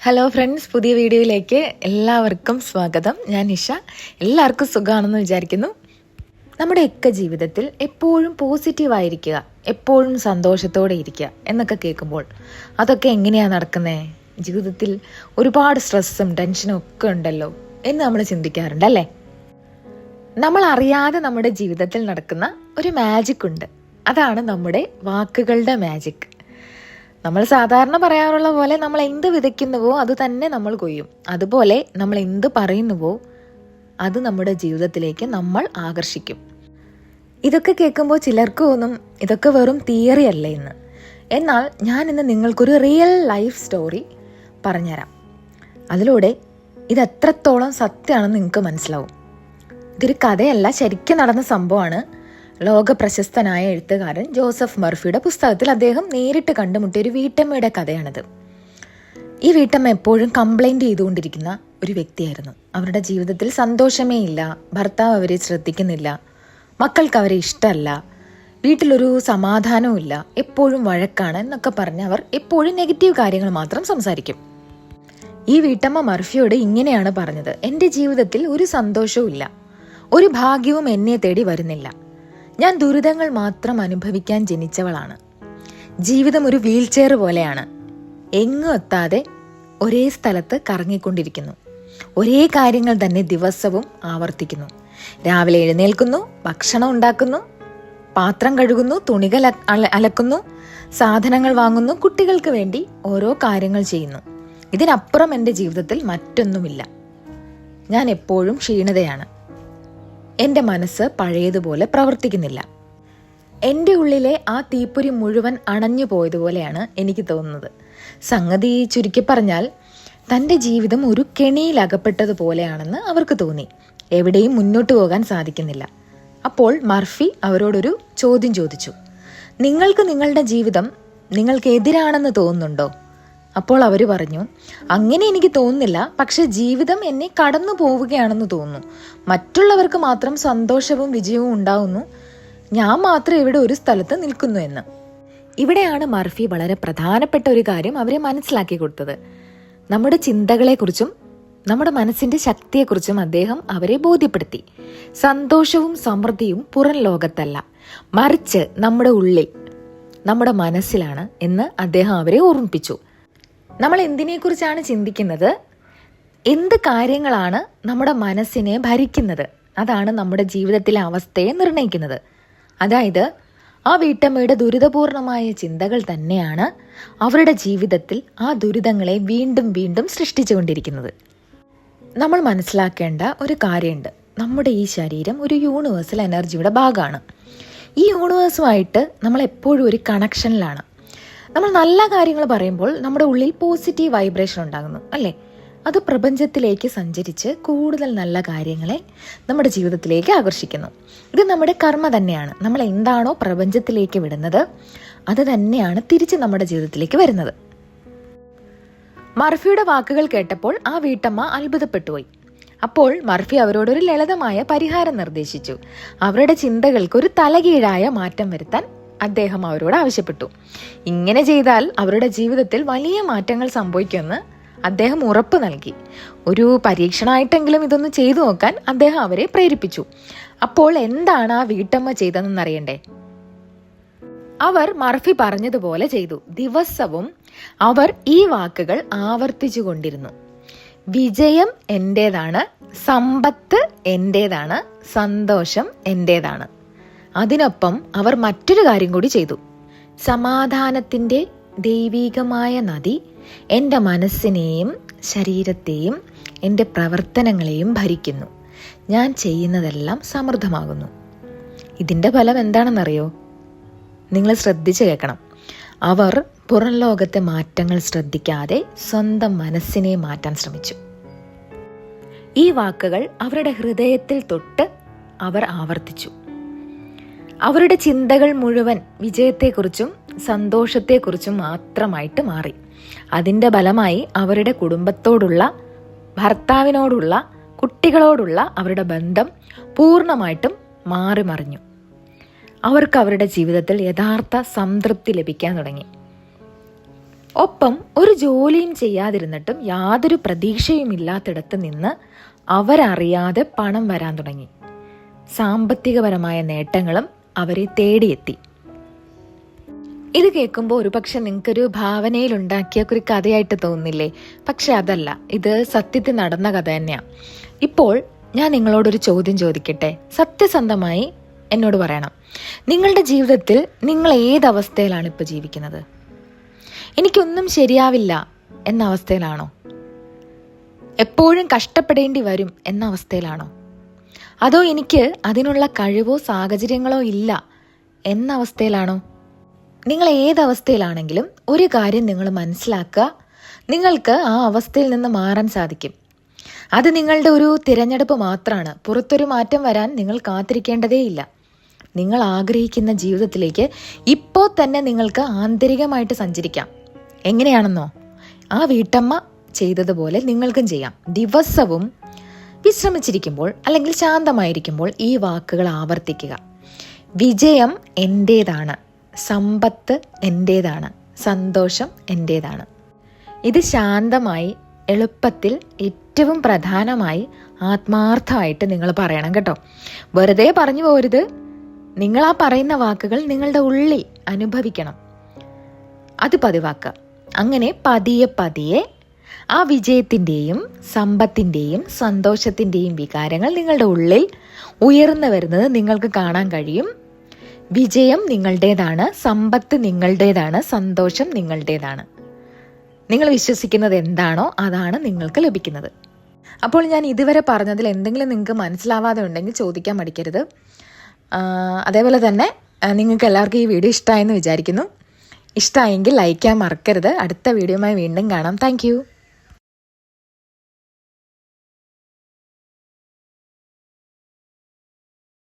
Hello friends, പുതിയ വീഡിയോയിലേക്ക് എല്ലാവർക്കും സ്വാഗതം. ഞാൻ നിഷ. എല്ലാവർക്കും സുഖമാണെന്ന് വിചാരിക്കുന്നു. നമ്മുടെയൊക്കെ ജീവിതത്തിൽ എപ്പോഴും പോസിറ്റീവായിരിക്കുക, എപ്പോഴും സന്തോഷത്തോടെ ഇരിക്കുക എന്നൊക്കെ കേൾക്കുമ്പോൾ അതൊക്കെ എങ്ങനെയാണ് നടക്കുന്നത്? ജീവിതത്തിൽ ഒരുപാട് സ്ട്രെസ്സും ടെൻഷനും ഒക്കെ ഉണ്ടല്ലോ എന്ന് നമ്മൾ ചിന്തിക്കാറുണ്ട് അല്ലേ? നമ്മൾ അറിയാതെ നമ്മുടെ ജീവിതത്തിൽ നടക്കുന്ന ഒരു മാജിക് ഉണ്ട്. അതാണ് നമ്മുടെ വാക്കുകളുടെ മാജിക്. നമ്മൾ സാധാരണ പറയാറുള്ള പോലെ നമ്മൾ എന്ത് വിതയ്ക്കുന്നുവോ അത് തന്നെ നമ്മൾ കൊയ്യും. അതുപോലെ നമ്മൾ എന്ത് പറയുന്നുവോ അത് നമ്മുടെ ജീവിതത്തിലേക്ക് നമ്മൾ ആകർഷിക്കും. ഇതൊക്കെ കേൾക്കുമ്പോൾ ചിലർക്ക് തോന്നും ഇതൊക്കെ വെറും തിയറി അല്ലേ എന്ന്. എന്നാൽ ഞാൻ ഇന്ന് നിങ്ങൾക്കൊരു റിയൽ ലൈഫ് സ്റ്റോറി പറഞ്ഞുതരാം. അതിലൂടെ ഇത് എത്രത്തോളം സത്യമാണെന്ന് നിങ്ങൾക്ക് മനസ്സിലാവും. ഇതൊരു കഥയല്ല, ശരിക്കും നടന്ന സംഭവമാണ്. ലോക പ്രശസ്തനായ എഴുത്തുകാരൻ ജോസഫ് മർഫിയുടെ പുസ്തകത്തിൽ അദ്ദേഹം നേരിട്ട് കണ്ടുമുട്ടിയ ഒരു വീട്ടമ്മയുടെ കഥയാണിത്. ഈ വീട്ടമ്മ എപ്പോഴും കംപ്ലൈൻറ്റ് ചെയ്തുകൊണ്ടിരിക്കുന്ന ഒരു വ്യക്തിയായിരുന്നു. അവരുടെ ജീവിതത്തിൽ സന്തോഷമേ ഇല്ല, ഭർത്താവ് അവരെ ശ്രദ്ധിക്കുന്നില്ല, മക്കൾക്ക് അവരെ ഇഷ്ടമല്ല, വീട്ടിലൊരു സമാധാനവും ഇല്ല, എപ്പോഴും വഴക്കാണ് എന്നൊക്കെ പറഞ്ഞ് അവർ എപ്പോഴും നെഗറ്റീവ് കാര്യങ്ങൾ മാത്രം സംസാരിക്കും. ഈ വീട്ടമ്മ മർഫിയോട് ഇങ്ങനെയാണ് പറഞ്ഞത്: എൻ്റെ ജീവിതത്തിൽ ഒരു സന്തോഷവും ഇല്ല, ഒരു ഭാഗ്യവും എന്നെ തേടി വരുന്നില്ല. ഞാൻ ദുരിതങ്ങൾ മാത്രം അനുഭവിക്കാൻ ജനിച്ചവളാണ്. ജീവിതം ഒരു വീൽ ചെയർ പോലെയാണ്, എങ്ങും എത്താതെ ഒരേ സ്ഥലത്ത് കറങ്ങിക്കൊണ്ടിരിക്കുന്നു. ഒരേ കാര്യങ്ങൾ തന്നെ ദിവസവും ആവർത്തിക്കുന്നു. രാവിലെ എഴുന്നേൽക്കുന്നു, ഭക്ഷണം ഉണ്ടാക്കുന്നു, പാത്രം കഴുകുന്നു, തുണികൾ അലക്കുന്നു, സാധനങ്ങൾ വാങ്ങുന്നു, കുട്ടികൾക്ക് വേണ്ടി ഓരോ കാര്യങ്ങൾ ചെയ്യുന്നു. ഇതിനപ്പുറം എൻ്റെ ജീവിതത്തിൽ മറ്റൊന്നുമില്ല. ഞാൻ എപ്പോഴും ക്ഷീണിതയാണ്. എൻ്റെ മനസ്സ് പഴയതുപോലെ പ്രവർത്തിക്കുന്നില്ല. എൻ്റെ ഉള്ളിലെ ആ തീപ്പൊരി മുഴുവൻ അണഞ്ഞു പോയതുപോലെയാണ് എനിക്ക് തോന്നുന്നത്. സംഗതി ചുരുക്കി പറഞ്ഞാൽ തൻ്റെ ജീവിതം ഒരു കെണിയിൽ അകപ്പെട്ടതുപോലെയാണെന്ന് അവർക്ക് തോന്നി. എവിടെയും മുന്നോട്ട് പോകാൻ സാധിക്കുന്നില്ല. അപ്പോൾ മർഫി അവരോടൊരു ചോദ്യം ചോദിച്ചു: നിങ്ങൾക്ക് നിങ്ങളുടെ ജീവിതം നിങ്ങൾക്ക് എതിരാണെന്ന് തോന്നുന്നുണ്ടോ? അപ്പോൾ അവർ പറഞ്ഞു: അങ്ങനെ എനിക്ക് തോന്നുന്നില്ല, പക്ഷെ ജീവിതം എന്നെ കടന്നു പോവുകയാണെന്ന് തോന്നുന്നു. മറ്റുള്ളവർക്ക് മാത്രം സന്തോഷവും വിജയവും ഉണ്ടാവുന്നു, ഞാൻ മാത്രം ഇവിടെ ഒരു സ്ഥലത്ത് നിൽക്കുന്നു എന്ന്. ഇവിടെയാണ് മർഫി വളരെ പ്രധാനപ്പെട്ട ഒരു കാര്യം അവരെ മനസ്സിലാക്കി കൊടുത്തത്. നമ്മുടെ ചിന്തകളെക്കുറിച്ചും നമ്മുടെ മനസ്സിന്റെ ശക്തിയെക്കുറിച്ചും അദ്ദേഹം അവരെ ബോധ്യപ്പെടുത്തി. സന്തോഷവും സമൃദ്ധിയും പുറം ലോകത്തല്ല, മറിച്ച് നമ്മുടെ ഉള്ളിൽ, നമ്മുടെ മനസ്സിലാണ് എന്ന് അദ്ദേഹം അവരെ ഓർമ്മിപ്പിച്ചു. നമ്മൾ എന്തിനെക്കുറിച്ചാണ് ചിന്തിക്കുന്നത്, എന്ത് കാര്യങ്ങളാണ് നമ്മുടെ മനസ്സിനെ ഭരിക്കുന്നത്, അതാണ് നമ്മുടെ ജീവിതത്തിലെ അവസ്ഥയെ നിർണ്ണയിക്കുന്നത്. അതായത് ആ വീട്ടമ്മയുടെ ദുരിതപൂർണമായ ചിന്തകൾ തന്നെയാണ് അവരുടെ ജീവിതത്തിൽ ആ ദുരിതങ്ങളെ വീണ്ടും വീണ്ടും സൃഷ്ടിച്ചുകൊണ്ടിരിക്കുന്നത്. നമ്മൾ മനസ്സിലാക്കേണ്ട ഒരു കാര്യമുണ്ട്. നമ്മുടെ ഈ ശരീരം ഒരു യൂണിവേഴ്സൽ എനർജിയുടെ ഭാഗമാണ്. ഈ യൂണിവേഴ്സുമായിട്ട് നമ്മൾ എപ്പോഴും ഒരു കണക്ഷനിലാണ്. നമ്മൾ നല്ല കാര്യങ്ങൾ പറയുമ്പോൾ നമ്മുടെ ഉള്ളിൽ പോസിറ്റീവ് വൈബ്രേഷൻ ഉണ്ടാകുന്നു അല്ലേ? അത് പ്രപഞ്ചത്തിലേക്ക് സഞ്ചരിച്ച് കൂടുതൽ നല്ല കാര്യങ്ങളെ നമ്മുടെ ജീവിതത്തിലേക്ക് ആകർഷിക്കുന്നു. ഇത് നമ്മുടെ കർമ്മ തന്നെയാണ്. നമ്മൾ എന്താണോ പ്രപഞ്ചത്തിലേക്ക് വിടുന്നത് അത് തന്നെയാണ് തിരിച്ച് നമ്മുടെ ജീവിതത്തിലേക്ക് വരുന്നത്. മർഫിയുടെ വാക്കുകൾ കേട്ടപ്പോൾ ആ വീട്ടമ്മ അത്ഭുതപ്പെട്ടുപോയി. അപ്പോൾ മർഫി അവരോടൊരു ലളിതമായ പരിഹാരം നിർദ്ദേശിച്ചു. അവരുടെ ചിന്തകൾക്ക് ഒരു തലകീഴായ മാറ്റം വരുത്താൻ അദ്ദേഹം അവരോട് ആവശ്യപ്പെട്ടു. ഇങ്ങനെ ചെയ്താൽ അവരുടെ ജീവിതത്തിൽ വലിയ മാറ്റങ്ങൾ സംഭവിക്കുമെന്ന് അദ്ദേഹം ഉറപ്പ് നൽകി. ഒരു പരീക്ഷണമായിട്ടെങ്കിലും ഇതൊന്ന് ചെയ്തു നോക്കാൻ അദ്ദേഹം അവരെ പ്രേരിപ്പിച്ചു. അപ്പോൾ എന്താണ് ആ വീട്ടമ്മ ചെയ്തതെന്നറിയണ്ടേ? അവർ മർഫി പറഞ്ഞതുപോലെ ചെയ്തു. ദിവസവും അവർ ഈ വാക്കുകൾ ആവർത്തിച്ചു കൊണ്ടിരുന്നു: വിജയം എന്റേതാണ്, സമ്പത്ത് എന്റേതാണ്, സന്തോഷം എന്റേതാണ്. അതിനൊപ്പം അവർ മറ്റൊരു കാര്യം കൂടി ചെയ്തു: സമാധാനത്തിൻ്റെ ദൈവികമായ നദി എൻ്റെ മനസ്സിനെയും ശരീരത്തെയും എൻ്റെ പ്രവർത്തനങ്ങളെയും ഭരിക്കുന്നു. ഞാൻ ചെയ്യുന്നതെല്ലാം സമൃദ്ധമാകുന്നു. ഇതിൻ്റെ ഫലം എന്താണെന്നറിയോ? നിങ്ങൾ ശ്രദ്ധിച്ചു കേൾക്കണം. അവർ പുറം ലോകത്തെ മാറ്റങ്ങൾ ശ്രദ്ധിക്കാതെ സ്വന്തം മനസ്സിനെ മാറ്റാൻ ശ്രമിച്ചു. ഈ വാക്കുകൾ അവരുടെ ഹൃദയത്തിൽ തൊട്ട് അവർ ആവർത്തിച്ചു. അവരുടെ ചിന്തകൾ മുഴുവൻ വിജയത്തെക്കുറിച്ചും സന്തോഷത്തെക്കുറിച്ചും മാത്രമായിട്ട് മാറി. അതിൻ്റെ ഫലമായി അവരുടെ കുടുംബത്തോടുള്ള, ഭർത്താവിനോടുള്ള, കുട്ടികളോടുള്ള അവരുടെ ബന്ധം പൂർണ്ണമായിട്ടും മാറി മറിഞ്ഞു. അവർക്ക് അവരുടെ ജീവിതത്തിൽ യഥാർത്ഥ സംതൃപ്തി ലഭിക്കാൻ തുടങ്ങി. ഒപ്പം ഒരു ജോലിയും ചെയ്യാതിരുന്നിട്ടും യാതൊരു പ്രതീക്ഷയുമില്ലാത്തിടത്ത് നിന്ന് അവരറിയാതെ പണം വരാൻ തുടങ്ങി. സാമ്പത്തികപരമായ നേട്ടങ്ങളും അവരെ തേടിയെത്തി. ഇത് കേൾക്കുമ്പോൾ ഒരുപക്ഷെ നിങ്ങൾക്കൊരു ഭാവനയിലുണ്ടാക്കിയ ഒരു കഥയായിട്ട് തോന്നില്ലേ? പക്ഷെ അതല്ല, ഇത് സത്യത്തിൽ നടന്ന കഥ തന്നെയാണ്. ഇപ്പോൾ ഞാൻ നിങ്ങളോടൊരു ചോദ്യം ചോദിക്കട്ടെ. സത്യസന്ധമായി എന്നോട് പറയണം. നിങ്ങളുടെ ജീവിതത്തിൽ നിങ്ങൾ ഏതവസ്ഥയിലാണ് ഇപ്പോൾ ജീവിക്കുന്നത്? എനിക്കൊന്നും ശരിയാവില്ല എന്ന അവസ്ഥയിലാണോ? എപ്പോഴും കഷ്ടപ്പെടേണ്ടി വരും എന്ന അവസ്ഥയിലാണോ? അതോ എനിക്ക് അതിനുള്ള കഴിവോ സാഹചര്യങ്ങളോ ഇല്ല എന്ന അവസ്ഥയിലാണോ? നിങ്ങൾ ഏതവസ്ഥയിലാണെങ്കിലും ഒരു കാര്യം നിങ്ങൾ മനസ്സിലാക്കുക, നിങ്ങൾക്ക് ആ അവസ്ഥയിൽ നിന്ന് മാറാൻ സാധിക്കും. അത് നിങ്ങളുടെ ഒരു തിരഞ്ഞെടുപ്പ് മാത്രമാണ്. പുറത്തൊരു മാറ്റം വരാൻ നിങ്ങൾ കാത്തിരിക്കേണ്ടതേയില്ല. നിങ്ങൾ ആഗ്രഹിക്കുന്ന ജീവിതത്തിലേക്ക് ഇപ്പോൾ തന്നെ നിങ്ങൾക്ക് ആന്തരികമായിട്ട് സഞ്ചരിക്കാം. എങ്ങനെയാണെന്നോ? ആ വീട്ടമ്മ ചെയ്തതുപോലെ നിങ്ങൾക്കും ചെയ്യാം. ദിവസവും വിശ്രമിച്ചിരിക്കുമ്പോൾ അല്ലെങ്കിൽ ശാന്തമായിരിക്കുമ്പോൾ ഈ വാക്കുകൾ ആവർത്തിക്കുക. വിജയം എൻ്റേതാണ്, സമ്പത്ത് എൻ്റേതാണ്, സന്തോഷം എൻ്റേതാണ്. ഇത് ശാന്തമായി, എളുപ്പത്തിൽ, ഏറ്റവും പ്രധാനമായി ആത്മാർത്ഥമായിട്ട് നിങ്ങൾ പറയണം കേട്ടോ. വെറുതെ പറഞ്ഞു പോരുത്. നിങ്ങൾ ആ പറയുന്ന വാക്കുകൾ നിങ്ങളുടെ ഉള്ളിൽ അനുഭവിക്കണം. അത് പതിവാക്കുക. അങ്ങനെ പതിയെ പതിയെ ആ വിജയത്തിൻ്റെയും സമ്പത്തിൻ്റെയും സന്തോഷത്തിൻ്റെയും വികാരങ്ങൾ നിങ്ങളുടെ ഉള്ളിൽ ഉയർന്നു വരുന്നത് നിങ്ങൾക്ക് കാണാൻ കഴിയും. വിജയം നിങ്ങളുടേതാണ്, സമ്പത്ത് നിങ്ങളുടേതാണ്, സന്തോഷം നിങ്ങളുടേതാണ്. നിങ്ങൾ വിശ്വസിക്കുന്നത് എന്താണോ അതാണ് നിങ്ങൾക്ക് ലഭിക്കുന്നത്. അപ്പോൾ ഞാൻ ഇതുവരെ പറഞ്ഞതിൽ എന്തെങ്കിലും നിങ്ങൾക്ക് മനസ്സിലാവാതെ ഉണ്ടെങ്കിൽ ചോദിക്കാൻ മടിക്കരുത്. അതേപോലെ തന്നെ നിങ്ങൾക്ക് എല്ലാവർക്കും ഈ വീഡിയോ ഇഷ്ടമായെന്ന് വിചാരിക്കുന്നു. ഇഷ്ടമായെങ്കിൽ ലൈക്ക് ചെയ്യാൻ മറക്കരുത്. അടുത്ത വീഡിയോയുമായി വീണ്ടും കാണാം. താങ്ക്